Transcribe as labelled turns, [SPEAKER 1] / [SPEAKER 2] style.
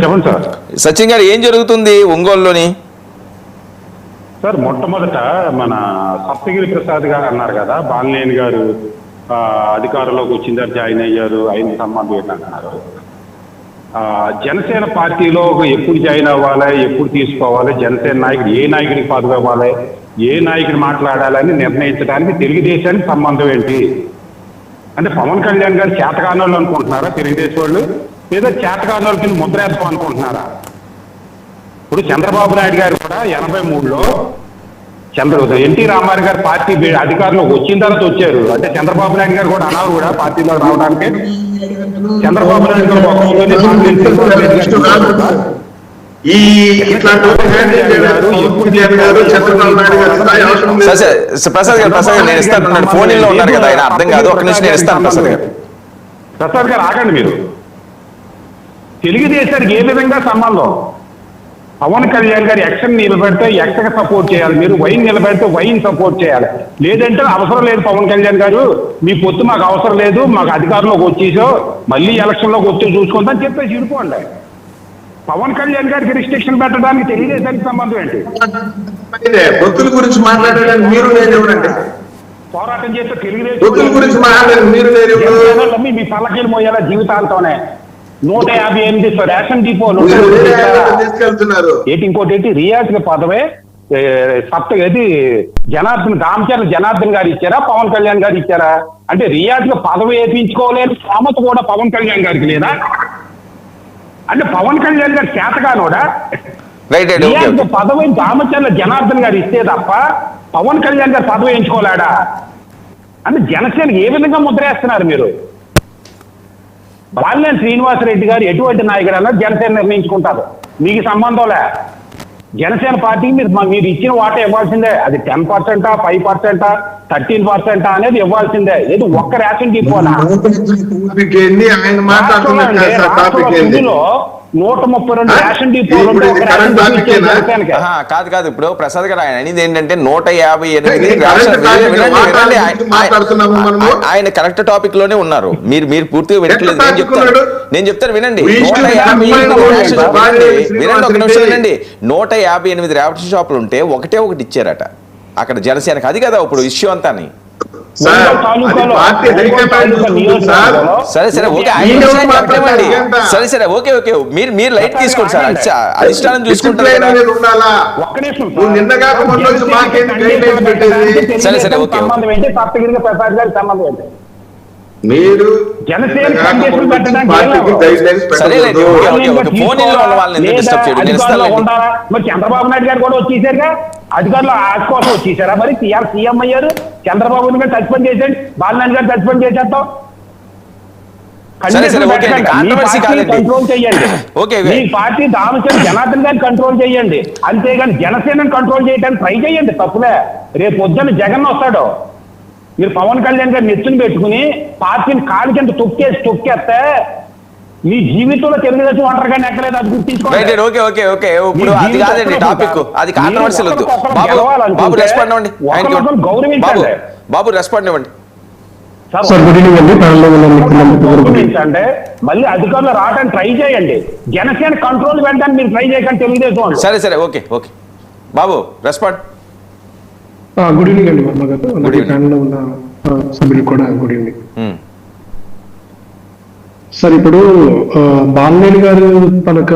[SPEAKER 1] చెప్పండి సార్.
[SPEAKER 2] సచిన్ గారు ఏం జరుగుతుంది ఒంగోలులోని?
[SPEAKER 1] సార్ మొట్టమొదట మన సప్తగిరి ప్రసాద్ గారు అన్నారు కదా, బాలినేని గారు అధికారంలోకి వచ్చిందారు, జాయిన్ అయ్యారు, ఆయన సంబంధం ఏంటంటున్నారు. జనసేన పార్టీలో ఎప్పుడు జాయిన్ అవ్వాలి, ఎప్పుడు తీసుకోవాలి, జనసేన నాయకుడు ఏ నాయకుడికి పదవి ఇవ్వాలి, ఏ నాయకుడు మాట్లాడాలని నిర్ణయించడానికి తెలుగుదేశానికి సంబంధం ఏంటి? అంటే పవన్ కళ్యాణ్ గారు చేతకానోళ్ళు అనుకుంటున్నారా తెలుగుదేశం వాళ్ళు, లేదా చేతకానోళ్ళ కింద ముద్రేస్తాం అనుకుంటున్నారా? ఇప్పుడు చంద్రబాబు నాయుడు గారు కూడా 83లో ఎన్టీ రామారావు గారు పార్టీ అధికారంలోకి వచ్చిన తర్వాత వచ్చారు. అంటే చంద్రబాబు నాయుడు గారు కూడా అన్నారు కూడా పార్టీలో రావడానికి. చంద్రబాబు నాయుడు గారు
[SPEAKER 2] ప్రసాద్ గారు నేను ఇస్తాను, ఫోన్ లో ఉన్నారు కదా ఆయన, అర్థం కాదు, ఒక నిమిషం నేను ఇస్తాను.
[SPEAKER 1] ప్రసాద్ గారు ఆగండి. మీరు తెలుగుదేశానికి ఏ విధంగా సంబంధం? పవన్ కళ్యాణ్ గారు ఎక్షన్ నిలబెడితే ఎక్స్కి సపోర్ట్ చేయాలి, మీరు వైన్ నిలబెడితే వైన్ సపోర్ట్ చేయాలి. లేదంటే అవసరం లేదు పవన్ కళ్యాణ్ గారు, మీ పొత్తు మాకు అవసరం లేదు, మాకు అధికారంలోకి వచ్చేసో మళ్ళీ ఎలక్షన్లోకి వచ్చి చూసుకుంటాం చెప్పేసి ఇడుకోండి. పవన్ కళ్యాణ్ గారికి రిస్ట్రిక్షన్ పెట్టడానికి తెలుగుదేశానికి సంబంధం ఏంటి?
[SPEAKER 3] పొత్తుల గురించి మాట్లాడడానికి మీరు
[SPEAKER 1] పోరాటం చేస్తే
[SPEAKER 3] తెలుగుదేశం
[SPEAKER 1] మీ పల్లకీలు మోయాల జీవితాలతోనే 158 రేషన్ డిపోలు ఇంకోటి రియాజ్ పదవే దామచర్ల జనార్దన్ గారు ఇచ్చారా, పవన్ కళ్యాణ్ గారు ఇచ్చారా? అంటే రియాజ్ పదవి వేయించుకోలేని సామత కూడా పవన్ కళ్యాణ్ గారికి లేదా? అంటే పవన్ కళ్యాణ్ గారు చేతగానోడా? పదవి దామచర్ల జనార్దన్ గారు ఇస్తే తప్ప పవన్ కళ్యాణ్ గారు పదవి వేయించుకోలేడా? అంటే జనసేనకి ఏ విధంగా ముద్రేస్తున్నారు మీరు? బాలినేని శ్రీనివాసరెడ్డి గారు ఎటువంటి నాయకుడు అన్నది జనసేన నిర్ణయించుకుంటారు, మీకు సంబంధంలే. జనసేన పార్టీకి మీరు ఇచ్చిన వాటా ఇవ్వాల్సిందే. అది 10%, 5%, 13% అనేది ఇవ్వాల్సిందే. ఏది ఒక్క రేషన్ డిపోనా? 132 రేషన్ డిపోలు
[SPEAKER 2] కాదు. ఇప్పుడు ప్రసాద్ గారు ఆయన అనేది ఏంటంటే 158 ఆయన కరెక్ట్ టాపిక్ లోనే ఉన్నారు. మీరు పూర్తిగా వినట్లేదు. నేను చెప్తాను వినండి. 158 ఒక నిమిషం వినండి. 158 రేషన్ షాపులు ఉంటే ఒకటే ఒకటి ఇచ్చారట అక్కడ జనసేనకి. అది కదా ఇప్పుడు ఇష్యూ అంతా.
[SPEAKER 3] సరే
[SPEAKER 2] ఓకే మీరు లైట్ తీసుకోండి సార్, అధిష్టానం చూసుకుంటారు. సరే ఓకే
[SPEAKER 3] మీరు
[SPEAKER 1] చంద్రబాబు నాయుడు గారు కూడా వచ్చేసారుగా, అధికారులు ఆశ కోసం వచ్చేసారా? మరి సీఎం అయ్యారు, చంద్రబాబు గారు సస్పెండ్ చేసేయండి, బాలినేని గారు సస్పెండ్ చేసేస్తాం. కంట్రోల్ చేయండి, మీ పార్టీ దామచర్ల జనార్దన్ గారిని కంట్రోల్ చేయండి, అంతేగాని జనసేనని కంట్రోల్ చేయడానికి ట్రై చేయండి. తప్పులే. రేపు పొద్దున్న జగన్ వస్తాడు, మీరు పవన్ కళ్యాణ్ గారిని నెత్తుని పెట్టుకుని పార్టీని కాలు కింద తొక్కేస్తే మీ జీవితంలో తెలుగుదేశం ఒంటరిగానే ఎక్కలేదు. అది గుర్తించుకోండి.
[SPEAKER 2] ఇప్పుడు అది కాదండి టాపిక్, అది కాంట్రవర్సీలు వద్దు. బాబు రెస్పాండ్ అవ్వండి.
[SPEAKER 1] గౌరవించండి.
[SPEAKER 2] బాబు రెస్పాండ్ అవ్వండి.
[SPEAKER 1] అంటే మళ్ళీ అధికారులు రావడానికి ట్రై చేయండి. జనసేన కంట్రోల్ పెట్టడానికి మీరు ట్రై చేయకండి తెలుగుదేశం.
[SPEAKER 2] సరే ఓకే బాబు రెస్పాండ్.
[SPEAKER 4] గుడ్ ఈవినింగ్ అండి వర్మ గారు, అలాగే ప్యానెల్లో ఉన్న సభ్యులకు కూడా గుడ్ ఈవినింగ్. సార్ ఇప్పుడు బాలినేని గారు తనకు